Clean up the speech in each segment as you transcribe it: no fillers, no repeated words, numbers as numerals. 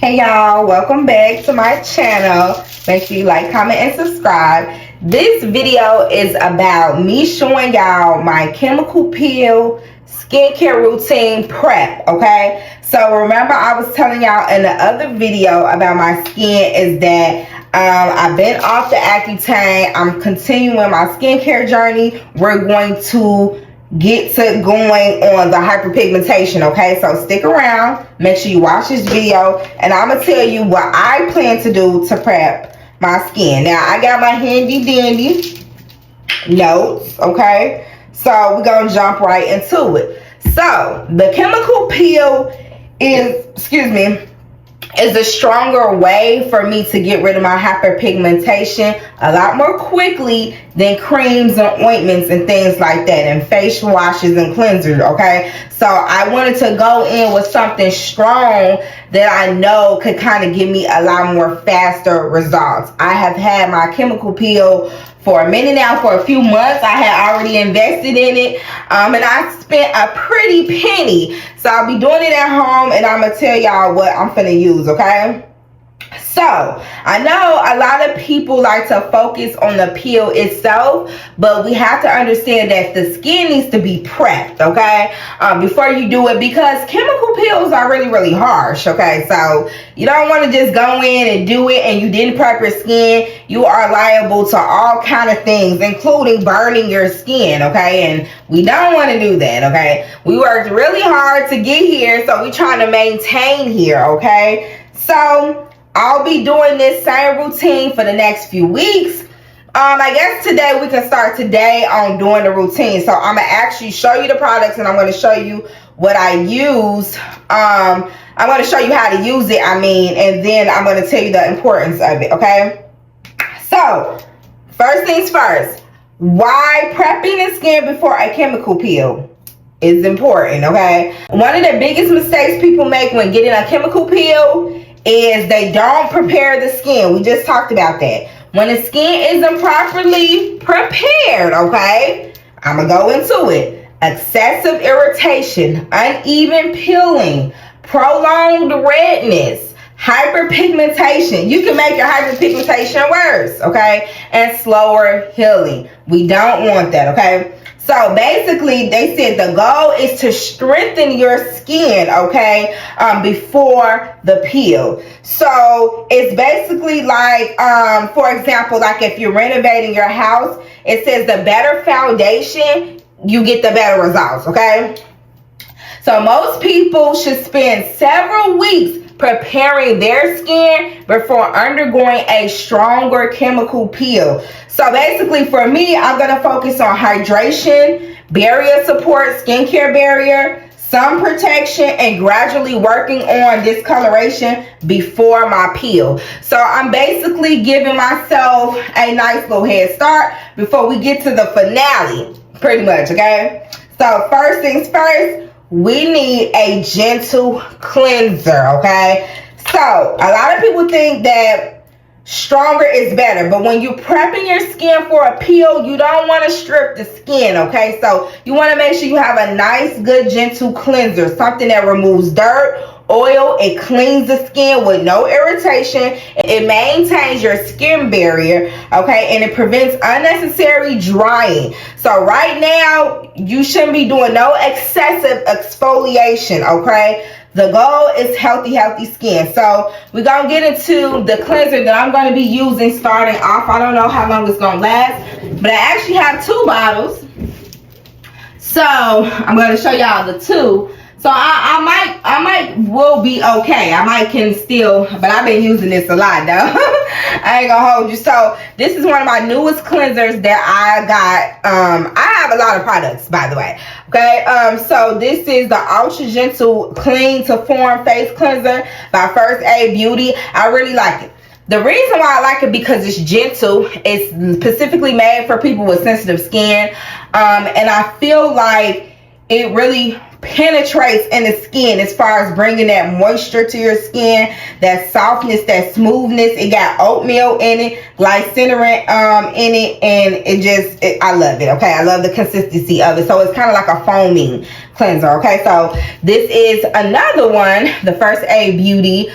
Hey y'all, welcome back to my channel. Make sure you like, comment, and subscribe. This video is about me showing y'all my chemical peel skincare routine prep, okay? So remember I was telling y'all in the other video about my skin is that I've been off the Accutane. I'm continuing my skincare journey. We're going to get to going on the hyperpigmentation, okay? So stick around, make sure you watch this video, and I'm gonna tell you what I plan to do to prep my skin. Now I got my handy dandy notes, okay? So we're gonna jump right into it. So the chemical peel is a stronger way for me to get rid of my hyperpigmentation a lot more quickly than creams and ointments and things like that, and facial washes and cleansers, okay? So I wanted to go in with something strong that I know could kind of give me a lot more faster results. I have had my chemical peel for a minute now, for a few months. I had already invested in it, and I spent a pretty penny. So I'll be doing it at home, and I'm gonna tell y'all what I'm finna use, okay? So I know a lot of people like to focus on the peel itself, but we have to understand that the skin needs to be prepped, okay, before you do it, because chemical peels are really harsh, okay? So you don't want to just go in and do it and you didn't prep your skin. You are liable to all kind of things, including burning your skin, okay? And we don't want to do that, okay? We worked really hard to get here, so we're trying to maintain here, okay? So I'll be doing this same routine for the next few weeks. I guess today we can start today on doing the routine. So I'm gonna actually show you the products, and I'm gonna show you what I use. I'm gonna show you how to use it, and then I'm gonna tell you the importance of it, okay? So first things first, why prepping the skin before a chemical peel is important, okay? One of the biggest mistakes people make when getting a chemical peel is they don't prepare the skin. We just talked about that. When the skin isn't properly prepared, okay, I'm gonna go into it. Excessive irritation, uneven peeling, prolonged redness, hyperpigmentation. You can make your hyperpigmentation worse, okay, and slower healing. We don't want that, okay? So basically, they said the goal is to strengthen your skin, okay, before the peel. So it's basically like, for example, like if you're renovating your house, it says the better foundation, you get the better results, okay? So most people should spend several weeks preparing their skin before undergoing a stronger chemical peel. So basically for me, I'm going to focus on hydration, barrier support, skincare barrier, sun protection, and gradually working on discoloration before my peel. So I'm basically giving myself a nice little head start before we get to the finale, pretty much, okay? So first things first, we need a gentle cleanser, okay? So a lot of people think that stronger is better, but when you're prepping your skin for a peel, you don't want to strip the skin, okay? So you want to make sure you have a nice, good, gentle cleanser, something that removes dirt, oil. It cleans the skin with no irritation. It maintains your skin barrier, okay, and it prevents unnecessary drying. So right now, you shouldn't be doing no excessive exfoliation, okay? The goal is healthy skin. So we're going to get into the cleanser that I'm going to be using starting off. I don't know how long it's going to last, but I actually have 2 bottles. So I'm going to show y'all the 2. So I will be okay. I might can still, but I've been using this a lot though. I ain't gonna hold you. So this is one of my newest cleansers that I got. I have a lot of products, by the way. Okay, so this is the Ultra Gentle Clean to Form Face Cleanser by First Aid Beauty. I really like it. The reason why I like it because it's gentle. It's specifically made for people with sensitive skin, and I feel like it really penetrates in the skin as far as bringing that moisture to your skin, that softness, that smoothness. It got oatmeal in it, glycerin in it, and I love it. Okay, I love the consistency of it. So it's kind of like a foaming cleanser. Okay, so this is another one, the First Aid Beauty.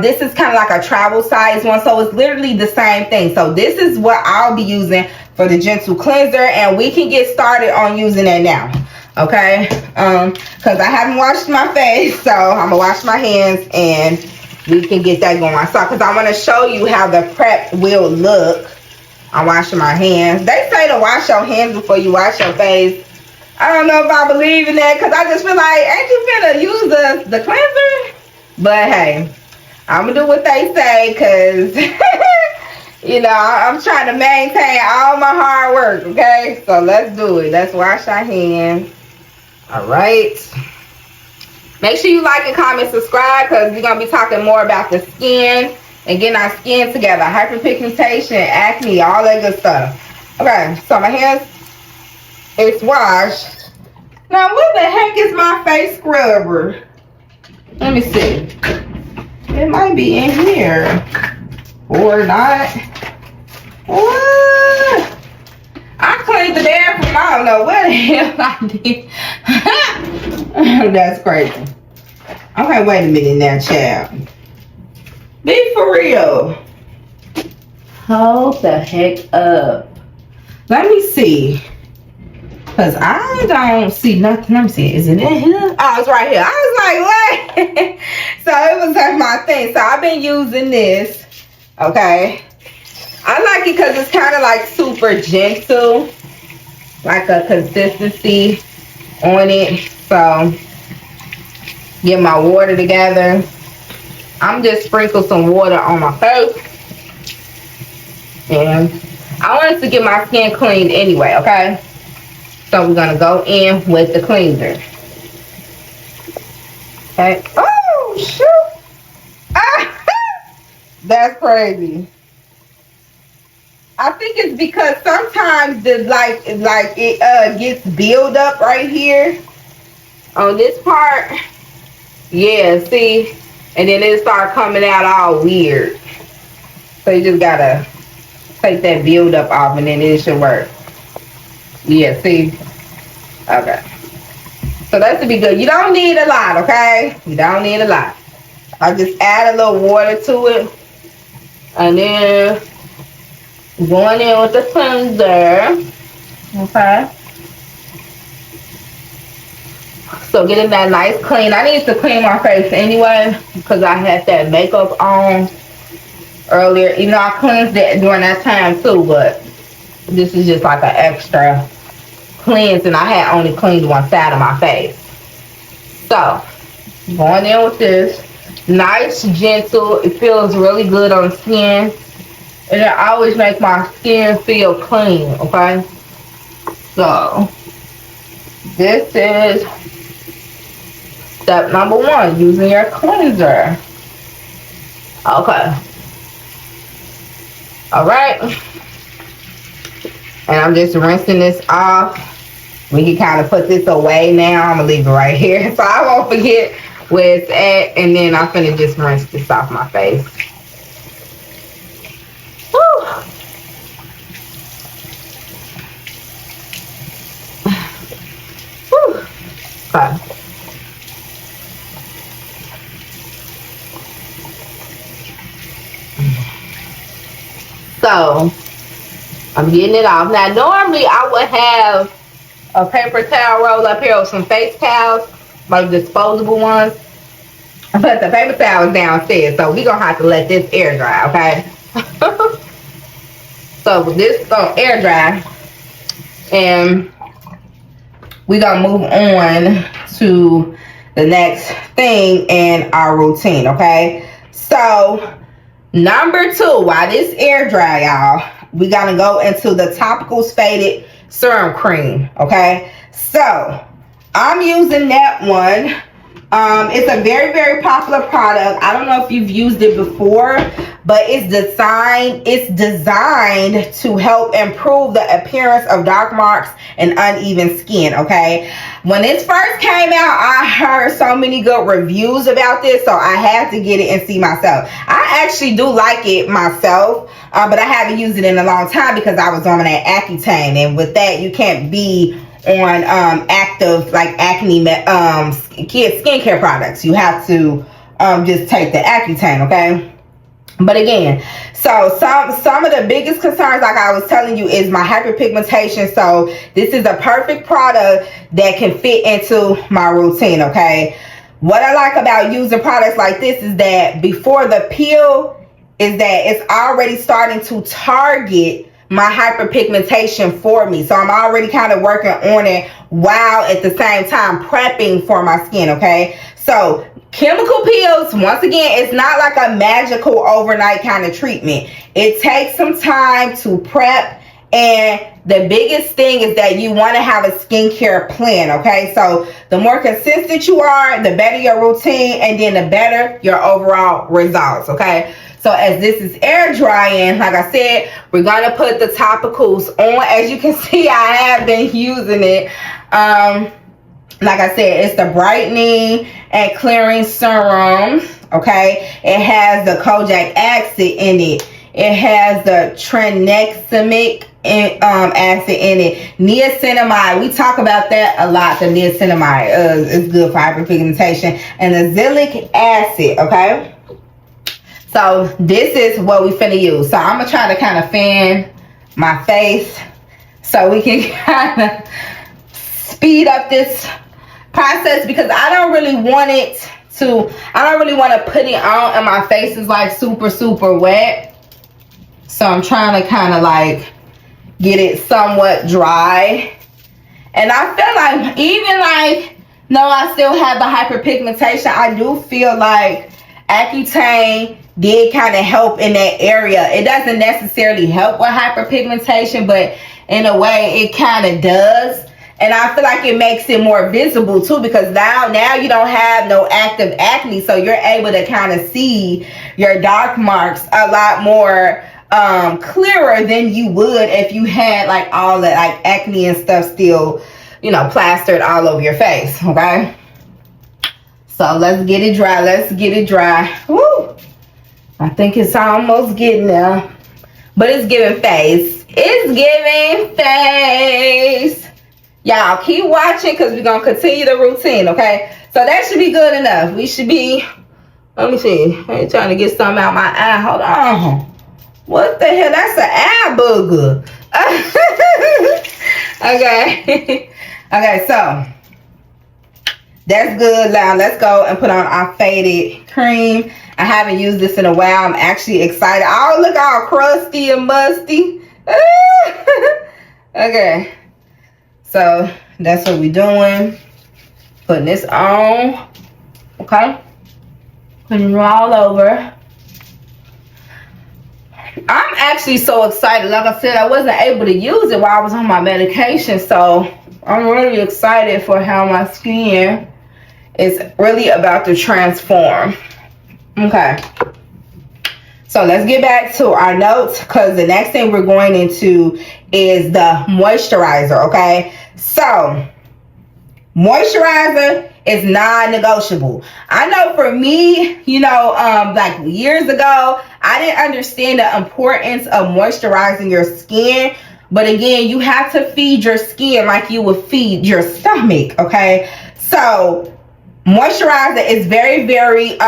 This is kind of like a travel size one, so it's literally the same thing. So this is what I'll be using for the gentle cleanser, and we can get started on using that now. Okay, because I haven't washed my face, so I'm gonna wash my hands and we can get that going. So because I want to show you how the prep will look. I'm washing my hands. They say to wash your hands before you wash your face. I don't know if I believe in that, because I just feel like, ain't you finna use the cleanser? But hey, I'm gonna do what they say, because you know, I'm trying to maintain all my hard work. Okay, so let's do it. Let's wash our hands. All right, make sure you like and comment, subscribe, because we're gonna be talking more about the skin and getting our skin together, hyperpigmentation, acne, all that good stuff. Okay, so my hands is washed. Now what the heck is my face scrubber? Let me see. It might be in here or not. What? I cleaned the bathroom. I don't know what the hell I did. That's crazy. Okay, wait a minute now, child. Be for real. Hold the heck up. Let me see. Because I don't see nothing. Let me see. Is it in here? Oh, it's right here. I was like, what? So it was like my thing. So I've been using this. Okay. I like it because it's kind of like super gentle, like a consistency on it. So get my water together. I'm just sprinkle some water on my face, and I wanted to get my skin cleaned anyway. Okay, so we're gonna go in with the cleanser. Okay. Oh shoot! Ah, that's crazy. I think it's because sometimes the it gets build up right here on this part. Yeah, see, and then it start coming out all weird. So you just gotta take that build up off, and then it should work. Yeah, see. Okay. So that should be good. You don't need a lot, okay? You don't need a lot. I'll just add a little water to it, and then going in with the cleanser. Okay. So getting that nice clean. I need to clean my face anyway because I had that makeup on earlier. You know, I cleansed it during that time too, but this is just like an extra cleanse, and I had only cleaned one side of my face. So going in with this, nice, gentle. It feels really good on the skin. And it always makes my skin feel clean, okay? So, this is step number 1, using your cleanser. Okay. Alright. And I'm just rinsing this off. We can kind of put this away now. I'm going to leave it right here so I won't forget where it's at. And then I'm going to just rinse this off my face. Okay. So I'm getting it off. Now normally I would have a paper towel roll up here with some face towels, like disposable ones. But the paper towel is downstairs, so we're gonna have to let this air dry, okay? So this is gonna air dry, and we're gonna move on to the next thing in our routine, okay? So number 2, while this air dry, y'all, we gotta go into the Topicals Faded serum cream, okay? So I'm using that one. It's a very, very popular product. I don't know if you've used it before, but it's designed to help improve the appearance of dark marks and uneven skin, okay? when this first came out, I heard so many good reviews about this, so I had to get it and see myself. I actually do like it myself, but I haven't used it in a long time because I was on that Accutane, and with that, you can't be on active like acne skincare products. You have to just take the Accutane, okay? But again, so some of the biggest concerns, like I was telling you, is my hyperpigmentation. So this is a perfect product that can fit into my routine, okay? What I like about using products like this is that before the peel is that it's already starting to target my hyperpigmentation for me. So I'm already kind of working on it while at the same time prepping for my skin, okay? So chemical peels, once again, it's not like a magical overnight kind of treatment. It takes some time to prep, and the biggest thing is that you want to have a skincare plan, okay? So the more consistent you are, the better your routine, and then the better your overall results, okay? So as this is air drying, like I said, we're going to put the topicals on. As you can see, I have been using it. Like I said, it's the brightening and clearing serum, okay? It has the kojic acid in it. It has the tranexamic acid in it. Niacinamide, we talk about that a lot. The niacinamide is good for hyperpigmentation. And the xylic acid, okay? So this is what we finna use. So I'm gonna try to kind of fan my face so we can kind of speed up this process, because I don't really want to put it on and my face is like super wet. So I'm trying to kind of like get it somewhat dry. And I feel like even like, though I still have the hyperpigmentation, I do feel like Accutane did kind of help in that area. It doesn't necessarily help with hyperpigmentation, but in a way it kind of does. And I feel like it makes it more visible too, because now you don't have no active acne, so you're able to kind of see your dark marks a lot more clearer than you would if you had like all that like acne and stuff still, you know, plastered all over your face, okay? So let's get it dry. Let's get it dry. Woo! I think it's almost getting there, but it's giving face. It's giving face. Y'all keep watching because we're going to continue the routine, okay? So that should be good enough. We should be, let me see. I'm trying to get something out my eye. Hold on. What the hell? That's an eye booger. Okay. Okay, so that's good. Now let's go and put on our faded cream. I haven't used this in a while. I'm actually excited. Oh, look all crusty and musty. Okay. So that's what we're doing. Putting this on. Okay. Putting it all over. I'm actually so excited. Like I said, I wasn't able to use it while I was on my medication. So I'm really excited for how my skin is really about to transform. Okay. So let's get back to our notes, because the next thing we're going into is the moisturizer, okay? So moisturizer is non-negotiable. I know for me, you know, like years ago, I didn't understand the importance of moisturizing your skin. But again, you have to feed your skin like you would feed your stomach, okay? So moisturizer is very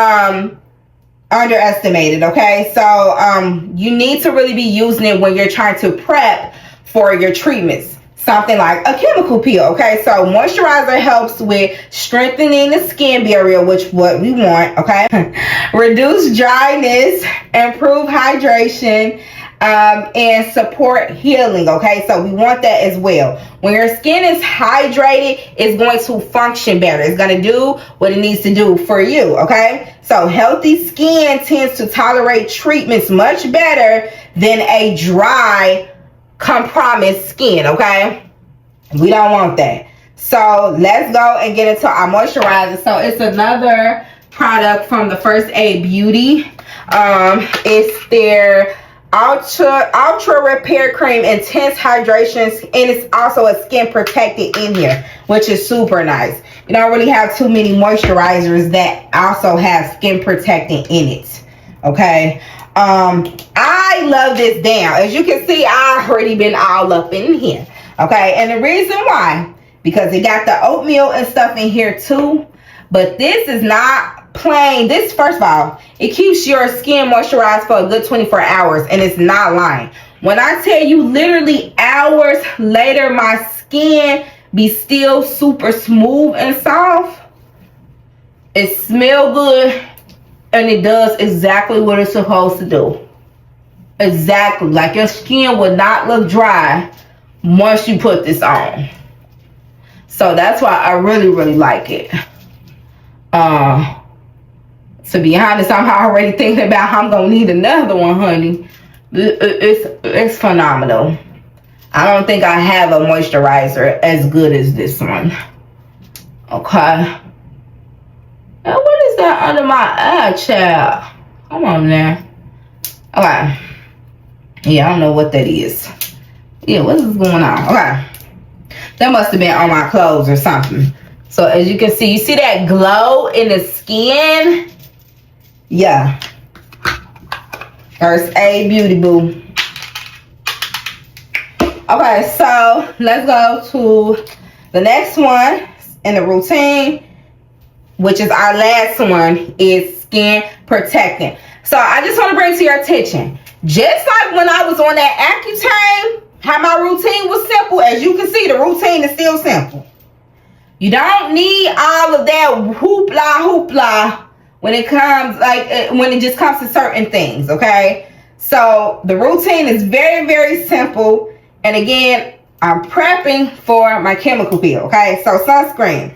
underestimated, okay? So you need to really be using it when you're trying to prep for your treatments, something like a chemical peel, okay? So moisturizer helps with strengthening the skin barrier, which what we want, okay? Reduce dryness, improve hydration, and support healing, okay? So we want that as well. When your skin is hydrated, it's going to function better. It's going to do what it needs to do for you, okay? So healthy skin tends to tolerate treatments much better than a dry, compromised skin, okay? We don't want that. So let's go and get into our moisturizer. So it's another product from the First Aid Beauty. It's their ultra repair cream, intense hydration, and it's also a skin protectant in here, which is super nice. You don't really have too many moisturizers that also have skin protectant in it. Okay. I love this down. As you can see, I already been all up in here. Okay, and the reason why, because it got the oatmeal and stuff in here too. But this is not plain. This, first of all, it keeps your skin moisturized for a good 24 hours, and it's not lying. When I tell you, literally hours later, my skin be still super smooth and soft. It smells good, and it does exactly what it's supposed to do. Exactly. Like your skin would not look dry once you put this on. So that's why I really, really like it. To be honest, I'm already thinking about how I'm gonna need another one, honey. It's phenomenal. I don't think I have a moisturizer as good as this one. Okay. And what is that under my eye, child? Come on now. Okay. Yeah, I don't know what that is. Yeah, what is going on? Okay. That must have been on my clothes or something. So as you can see, you see that glow in the skin? Yeah. First aid beauty boo. Okay, so let's go to the next one in the routine, which is our last one, is skin protectant. So I just want to bring to your attention, just like when I was on that Accutane, how my routine was simple. As you can see, the routine is still simple. You don't need all of that hoopla when it comes, like when it just comes to certain things, okay? So the routine is very, very simple. And again, I'm prepping for my chemical peel, okay? So sunscreen.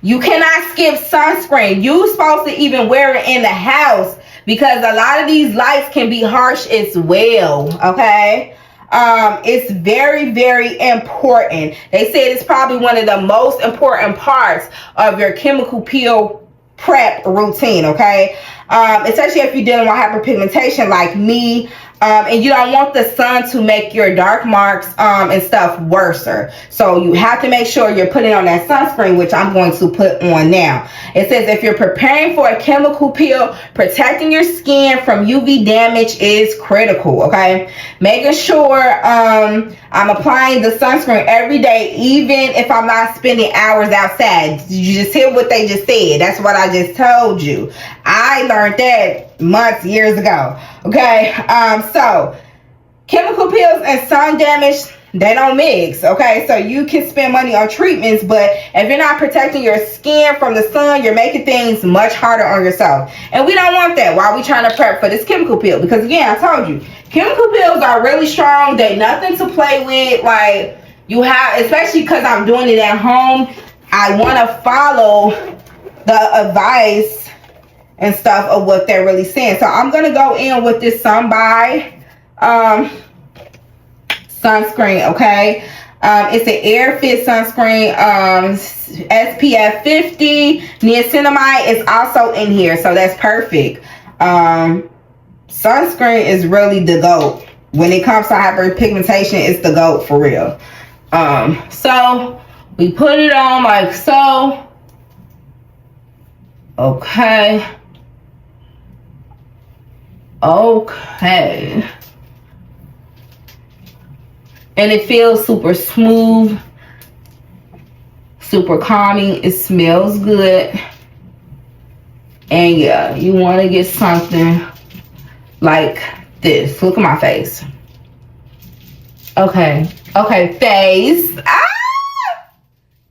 You cannot skip sunscreen. You're supposed to even wear it in the house because a lot of these lights can be harsh as well, okay? It's very, very important. They said it's probably one of the most important parts of your chemical peel prep routine, okay? Especially if you're dealing with hyperpigmentation like me, and you don't want the sun to make your dark marks and stuff worser. So you have to make sure you're putting on that sunscreen, which I'm going to put on now. It says if you're preparing for a chemical peel, protecting your skin from UV damage is critical, okay? Making sure I'm applying the sunscreen every day, even if I'm not spending hours outside. Did you just hear what they just said? That's what I just told you. I learned that months, years ago. Okay, so chemical peels and sun damage, they don't mix, okay? So you can spend money on treatments, but if you're not protecting your skin from the sun, you're making things much harder on yourself. And we don't want that while we're trying to prep for this chemical peel, because again, I told you, chemical peels are really strong. They're nothing to play with. Like, you have, especially because I'm doing it at home, I want to follow the advice and stuff of what they're really saying. So I'm gonna go in with this Sunby sunscreen, okay? It's an air fit sunscreen, SPF 50. Niacinamide is also in here, so that's perfect. Sunscreen is really the GOAT. When it comes to hyperpigmentation, it's the GOAT for real. So we put it on like so. Okay. Okay. And it feels super smooth, super calming. It smells good. And yeah, you want to get something like this. Look at my face. Okay. Okay, face. Ah!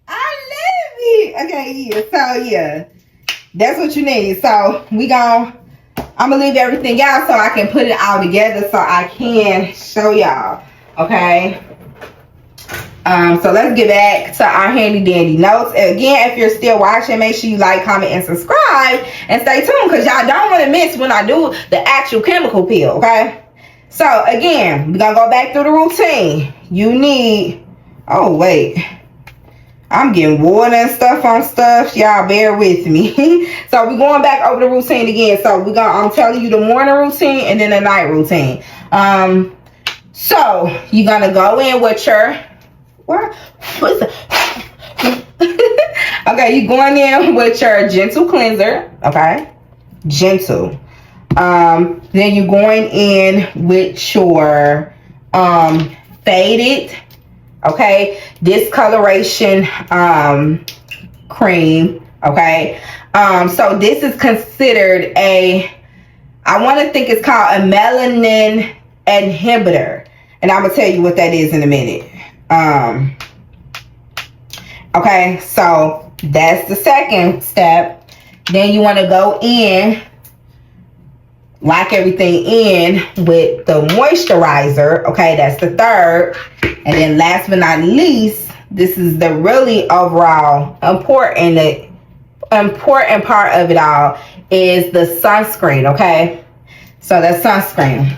I love it. Okay, yeah. So yeah, that's what you need. So I'm gonna leave everything out so I can put it all together so I can show y'all. Okay. So let's get back to our handy dandy notes. Again, if you're still watching, make sure you like, comment, and subscribe, and stay tuned because y'all don't want to miss when I do the actual chemical peel. Okay. So again, we're gonna go back through the routine. You need, oh wait, I'm getting water and stuff on stuff. Y'all bear with me. So we're going back over the routine again. So I'm telling you the morning routine and then the night routine. So you're gonna go in with your okay, you're going in with your gentle cleanser, okay? Gentle. Then you're going in with your faded, okay, discoloration cream, okay. So this is considered I want to think it's called a melanin inhibitor, and I'm gonna tell you what that is in a minute. Okay, so that's the second step. Then you want to go in, lock everything in with the moisturizer. Okay, that's the third. And then last but not least, this is the really overall important part of it all, is the sunscreen. Okay, so that's sunscreen.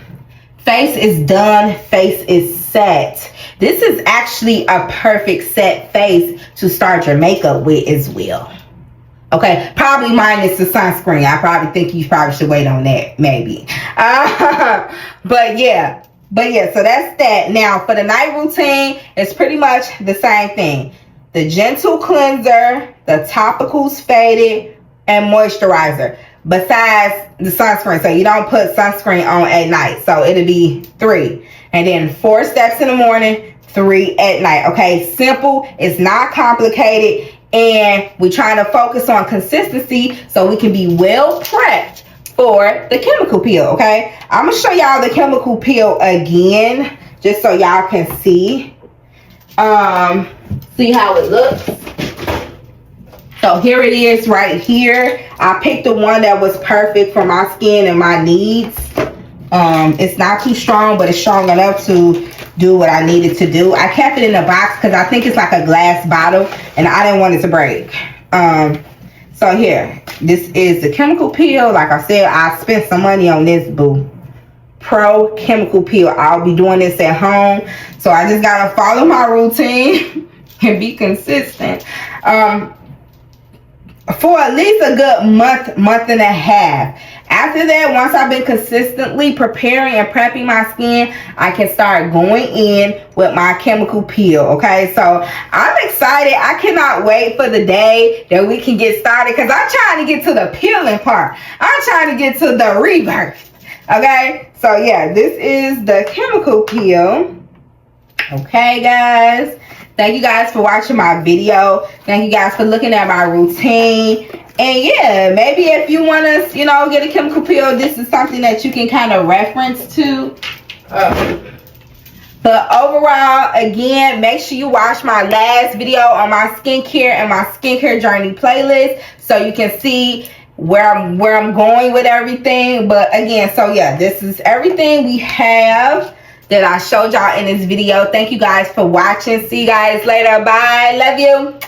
Face is done, face is set. This is actually a perfect set face to start your makeup with as well. Okay, probably minus the sunscreen. I probably think you probably should wait on that, maybe. But yeah, so that's that. Now for the night routine, it's pretty much the same thing. The gentle cleanser, the Topicals Faded, and moisturizer. Besides the sunscreen, so you don't put sunscreen on at night. So it'll be 3. And then 4 steps in the morning, 3 at night. Okay, simple. It's not complicated. And we're trying to focus on consistency so we can be well prepped for the chemical peel, okay? I'm going to show y'all the chemical peel again, just so y'all can see. See how it looks. So here it is right here. I picked the one that was perfect for my skin and my needs. It's not too strong, but it's strong enough to do what I needed to do. I kept it in a box because I think it's like a glass bottle and I didn't want it to break. So here, this is the chemical peel. Like I said, I spent some money on this, boo. Pro chemical peel. I'll be doing this at home. So I just gotta follow my routine and be consistent. For at least a good month and a half. After that, once I've been consistently preparing and prepping my skin, I can start going in with my chemical peel, okay? So I'm excited. I cannot wait for the day that we can get started because I'm trying to get to the peeling part. I'm trying to get to the rebirth, okay? So yeah, this is the chemical peel. Okay, guys. Thank you guys for watching my video. Thank you guys for looking at my routine. And yeah, maybe if you want to, get a chemical peel, this is something that you can kind of reference to. But overall, again, make sure you watch my last video on my skincare and my skincare journey playlist so you can see where I'm going with everything. But again, so yeah, this is everything we have that I showed y'all in this video. Thank you guys for watching. See you guys later. Bye. Love you.